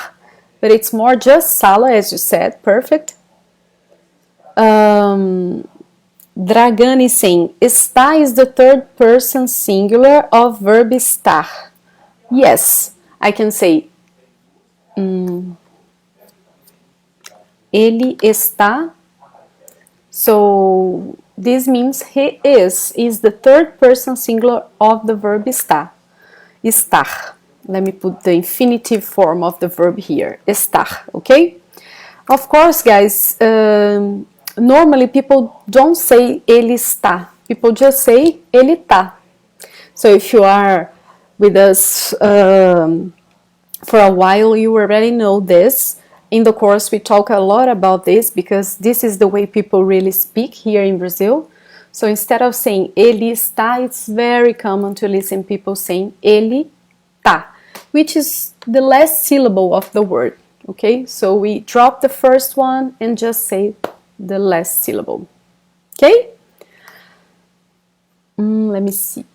but it's more just sala, as you said, perfect. Dragani saying, está is the third person singular of verb estar. Yes, I can say, ele está. So this means he is the third person singular of the verb estar. Estar. Let me put the infinitive form of the verb here. Estar, okay? Of course, guys, normally people don't say ele está. People just say ele tá. So if you are with us for a while, you already know this. In the course, we talk a lot about this because this is the way people really speak here in Brazil. So instead of saying ele está, it's very common to listen people saying ele tá, which is the last syllable of the word. Okay, so we drop the first one and just say the last syllable. Okay? Let me see.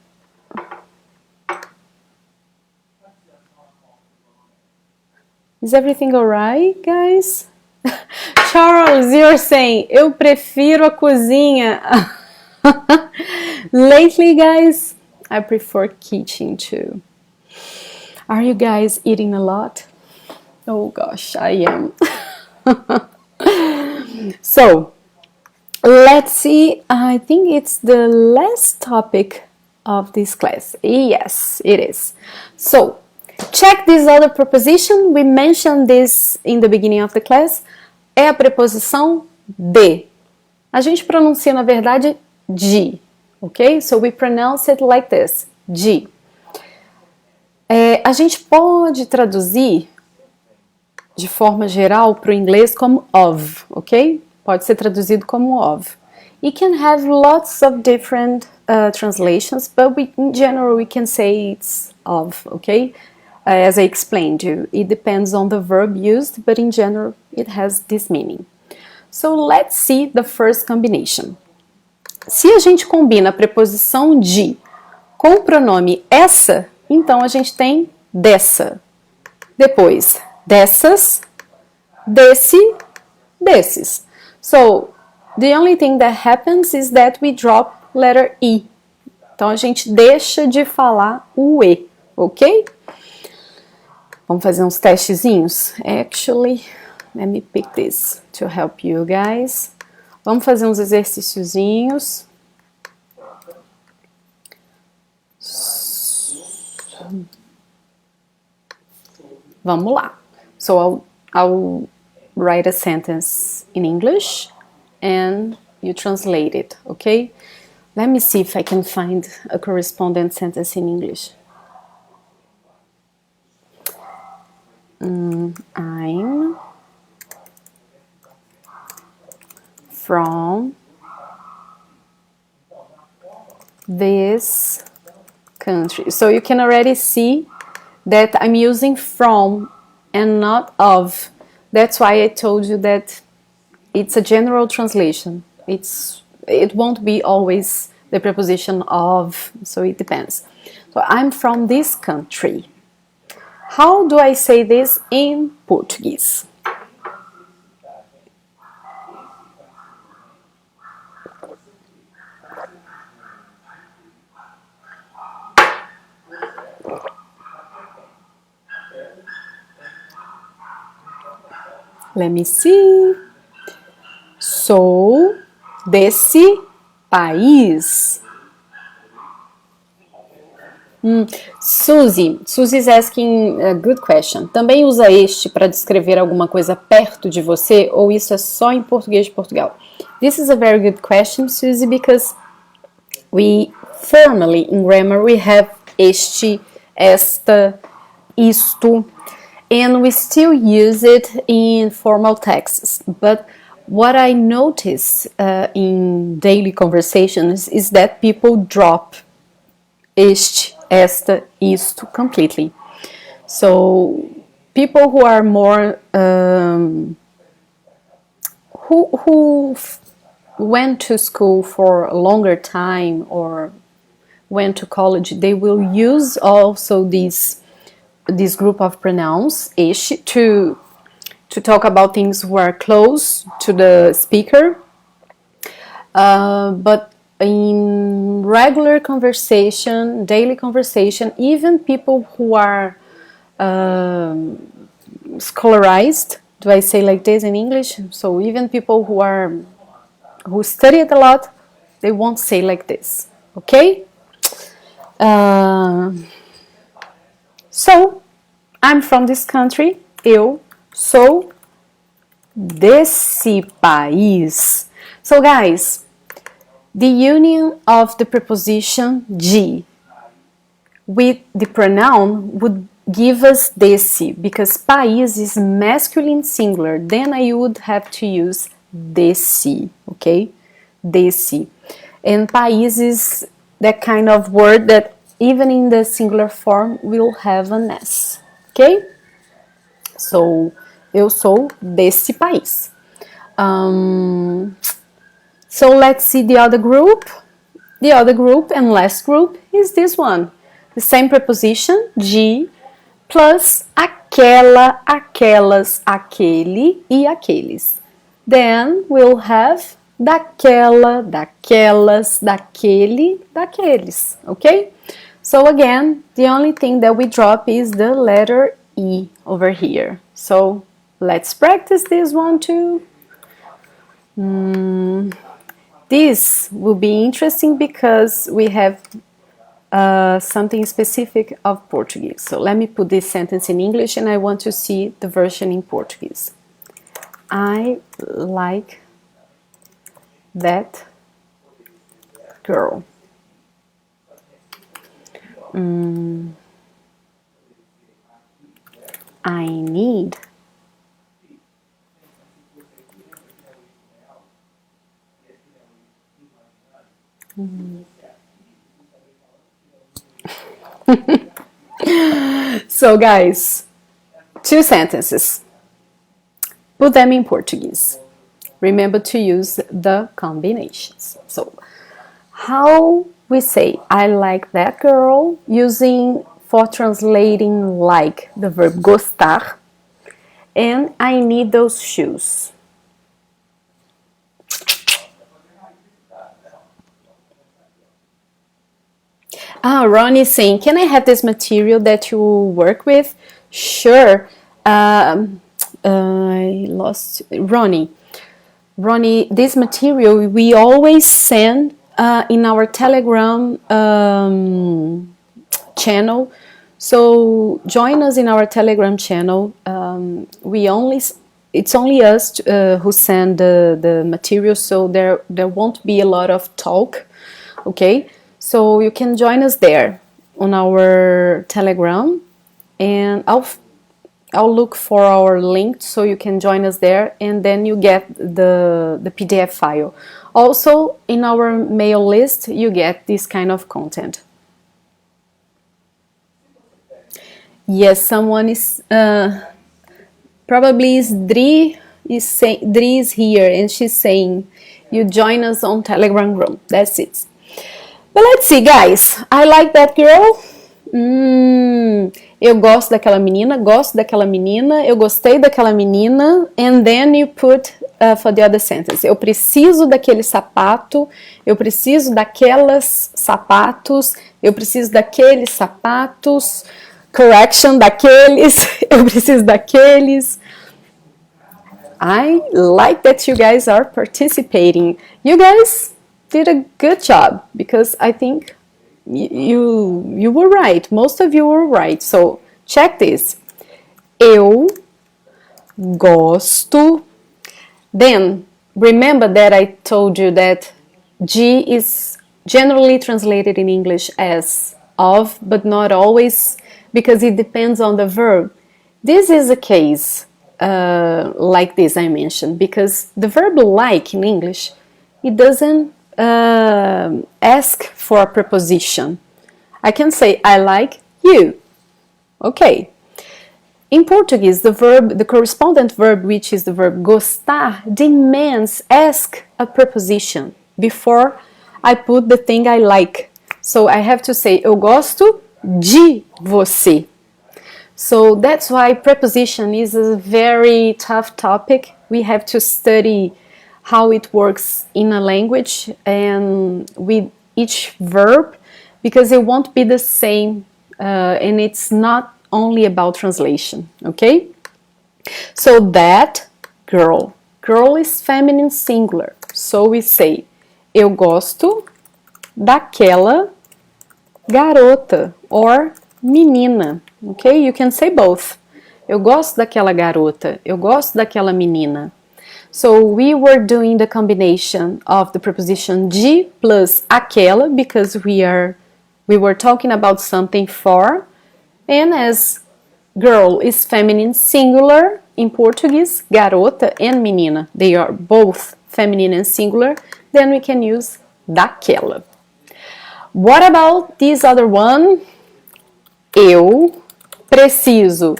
Is everything alright, guys? Charles, you're saying, eu prefiro a cozinha. Lately, guys, I prefer kitchen too. Are you guys eating a lot? Oh gosh, I am. So, let's see. I think it's the last topic of this class. Yes, it is. So, check this other preposition. We mentioned this in the beginning of the class. É a preposição de. A gente pronuncia, na verdade, de. Ok? So, we pronounce it like this. De. A gente pode traduzir de forma geral para o inglês como of, ok? Pode ser traduzido como of. It can have lots of different translations, but in general we can say it's of, ok? As I explained you, it depends on the verb used, but in general it has this meaning. So let's see the first combination. Se a gente combina a preposição de com o pronome essa, então a gente tem dessa. Depois, dessas, desse, desses. So, the only thing that happens is that we drop letter E. Então, a gente deixa de falar o E, ok? Vamos fazer uns testezinhos? Actually, let me pick this to help you guys. Vamos fazer uns exercíciozinhos. Vamos lá. So I'll write a sentence in English and you translate it, okay? Let me see if I can find a correspondent sentence in English. I'm from this country. So you can already see that I'm using from and not of. That's why I told you that it's a general translation. It won't be always the preposition of, so it depends. So I'm from this country. How do I say this in Portuguese? Let me see. Sou desse país. Suzy is asking a good question. Também usa este para descrever alguma coisa perto de você ou isso é só em português de Portugal? This is a very good question, Suzy, because we formally in grammar we have este, esta, isto, and we still use it in formal texts. But what I notice in daily conversations is that people drop este, esta, isto completely. So people who are more who went to school for a longer time or went to college, they will use also this group of pronouns este to talk about things who are close to the speaker. But in regular conversation, daily conversation, even people who are scholarized, do I say like this in English? So even people who study it a lot, they won't say like this, okay? So, I'm from this country, eu sou desse país. So guys, the union of the preposition de with the pronoun would give us desse, because país is masculine singular, then I would have to use desse, okay? Desse. And país is that kind of word that even in the singular form will have an S, okay? So, eu sou desse país. So let's see the other group. The other group and last group is this one. The same preposition, de, plus aquela, aquelas, aquele e aqueles. Then we'll have daquela, daquelas, daquele, daqueles, okay? So again, the only thing that we drop is the letter E over here. So let's practice this one too. This will be interesting because we have something specific of Portuguese. So let me put this sentence in English and I want to see the version in Portuguese. I like that girl. I need So guys, two sentences. Put them in Portuguese. Remember to use the combinations. So, how we say I like that girl using for translating like the verb gostar, and I need those shoes. Ronnie is saying, can I have this material that you work with? Sure. I lost Ronnie. Ronnie, this material we always send in our Telegram channel. So join us in our Telegram channel. It's only us who send the material, so there won't be a lot of talk. Okay. So you can join us there on our Telegram, and I'll look for our link so you can join us there, and then you get the PDF file. Also, in our mail list, you get this kind of content. Yes, someone is probably is Dri is here, and she's saying you join us on Telegram group. That's it. But let's see, guys. I like that girl. Eu gosto daquela menina, eu gostei daquela menina, and then you put for the other sentence. Eu preciso daquele sapato, eu preciso daquelas sapatos, eu preciso daqueles sapatos, correction, daqueles, eu preciso daqueles. I like that you guys are participating. You guys did a good job, because I think you were right. Most of you were right. So check this. Eu gosto. Then remember that I told you that G is generally translated in English as of, but not always, because it depends on the verb. This is a case like this I mentioned, because the verb like in English, it doesn't ask for a preposition. I can say I like you. Okay. In Portuguese, the correspondent verb, which is the verb gostar, demands ask a preposition before I put the thing I like. So I have to say eu gosto de você. So that's why preposition is a very tough topic. We have to study how it works in a language and with each verb, because it won't be the same, and it's not only about translation, okay? So that girl is feminine singular, so we say eu gosto daquela garota or menina, okay? You can say both. Eu gosto daquela garota, eu gosto daquela menina. So we were doing the combination of the preposition de plus aquela, because we were talking about something for, and as girl is feminine singular in Portuguese, garota and menina, they are both feminine and singular, then we can use daquela. What about this other one? Eu preciso.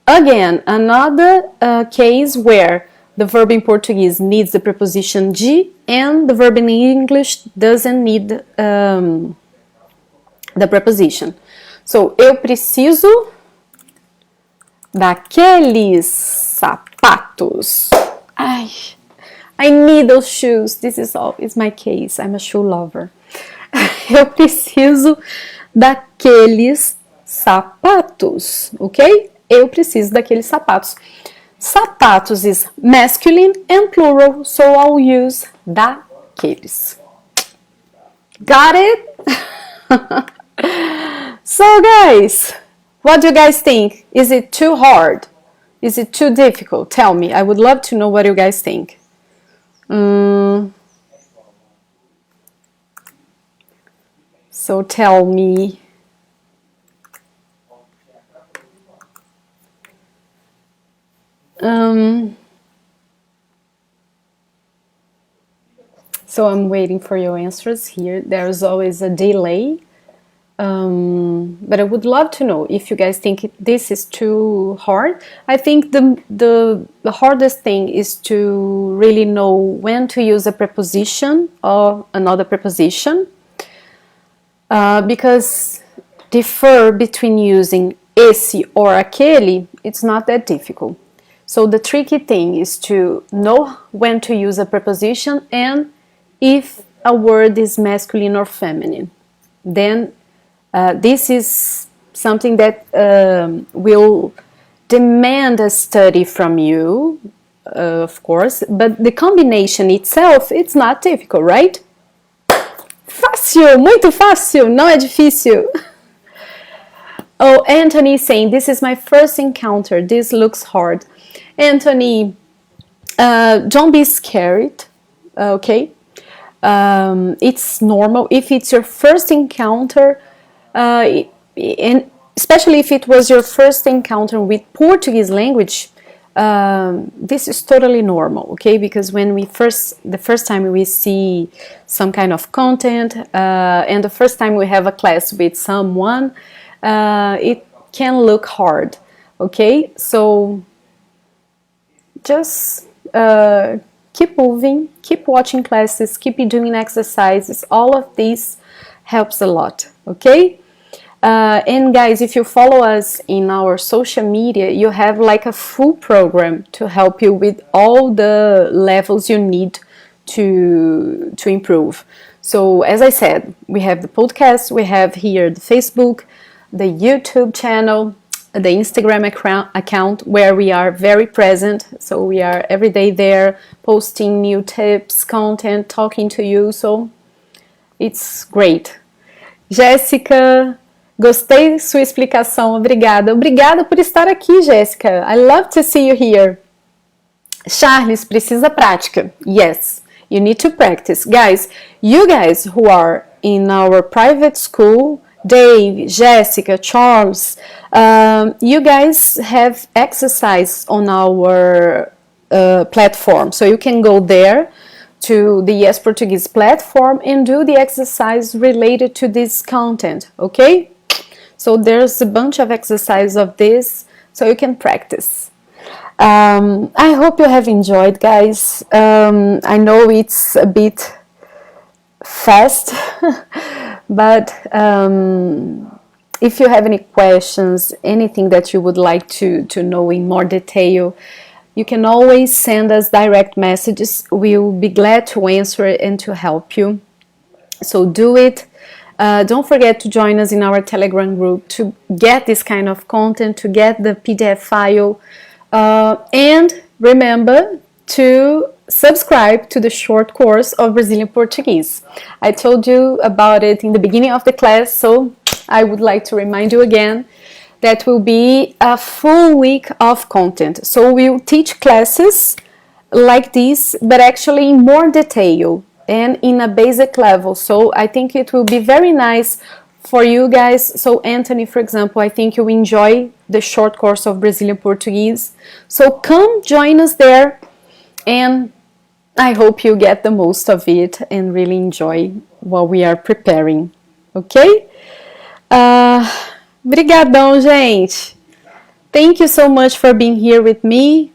Again, another case where the verb in Portuguese needs the preposition de, and the verb in English doesn't need the preposition. So, eu preciso daqueles sapatos. I need those shoes. This is my case. I'm a shoe lover. Eu preciso daqueles sapatos, ok? Eu preciso daqueles sapatos. Sapatos is masculine and plural, so I'll use daqueles. Got it? So guys, what do you guys think? Is it too hard? Is it too difficult? Tell me. I would love to know what you guys think. So tell me. So I'm waiting for your answers here. There's always a delay. But I would love to know if you guys think this is too hard. I think the hardest thing is to really know when to use a preposition or another preposition, because differ between using esse or aquele, it's not that difficult. So the tricky thing is to know when to use a preposition and if a word is masculine or feminine. Then this is something that will demand a study from you, of course, but the combination itself, it's not difficult, right? Fácil, muito fácil, não é difícil. Oh, Anthony is saying, this is my first encounter, this looks hard. Anthony, don't be scared, okay? It's normal. If it's your first encounter, and especially if it was your first encounter with Portuguese language, this is totally normal, okay? Because when the first time we see some kind of content, and the first time we have a class with someone, it can look hard, okay? So just keep moving, keep watching classes, keep doing exercises. All of this helps a lot, okay? And guys, if you follow us in our social media, you have like a full program to help you with all the levels you need to improve. So as I said, we have the podcast, we have here the Facebook, the YouTube channel, the Instagram account where we are very present. So we are every day there posting new tips, content, talking to you. So it's great. Jéssica, gostei sua explicação, obrigada. Obrigada por estar aqui, Jéssica. I love to see you here. Charles, precisa prática. Yes, you need to practice. Guys, you guys who are in our private school, Dave, Jessica, Charles, you guys have exercise on our platform. So you can go there to the Yes Portuguese platform and do the exercise related to this content, okay? So there's a bunch of exercises of this, so you can practice. I hope you have enjoyed, guys. I know it's a bit fast, but if you have any questions, anything that you would like to know in more detail, you can always send us direct messages. We'll be glad to answer it and to help you. So do it. Don't forget to join us in our Telegram group to get this kind of content, to get the PDF file. And remember to subscribe to the short course of Brazilian Portuguese. I told you about it in the beginning of the class, so I would like to remind you again that will be a full week of content. So we'll teach classes like this, but actually in more detail and in a basic level. So I think it will be very nice for you guys. So Anthony, for example, I think you enjoy the short course of Brazilian Portuguese. So come join us there, and I hope you get the most of it and really enjoy what we are preparing. Okay? Brigadão, gente. Thank you so much for being here with me.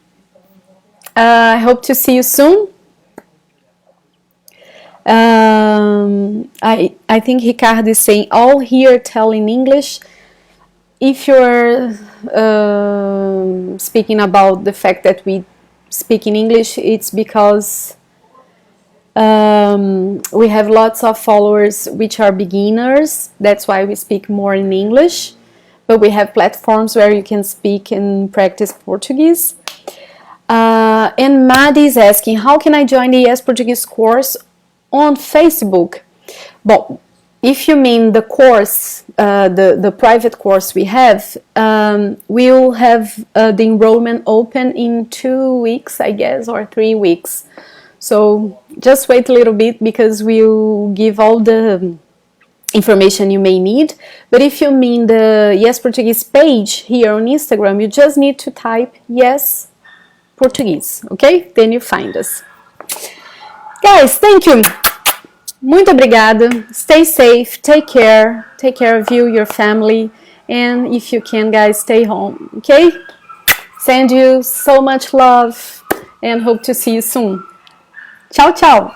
I hope to see you soon. I think Ricardo is saying all here tell in English. If you're speaking about the fact that we speak in English, it's because we have lots of followers which are beginners. That's why we speak more in English. But we have platforms where you can speak and practice Portuguese. And Maddie is asking, how can I join the Yes Portuguese course on Facebook? Well, if you mean the course, the private course we have, we'll have the enrollment open in 2 weeks, I guess, or 3 weeks. So just wait a little bit, because we'll give all the information you may need. But if you mean the Yes Portuguese page here on Instagram, you just need to type Yes Portuguese, okay? Then you find us. Guys, thank you. Muito obrigada. Stay safe, take care of you, your family, and if you can, guys, stay home, okay? Send you so much love and hope to see you soon. Tchau, tchau.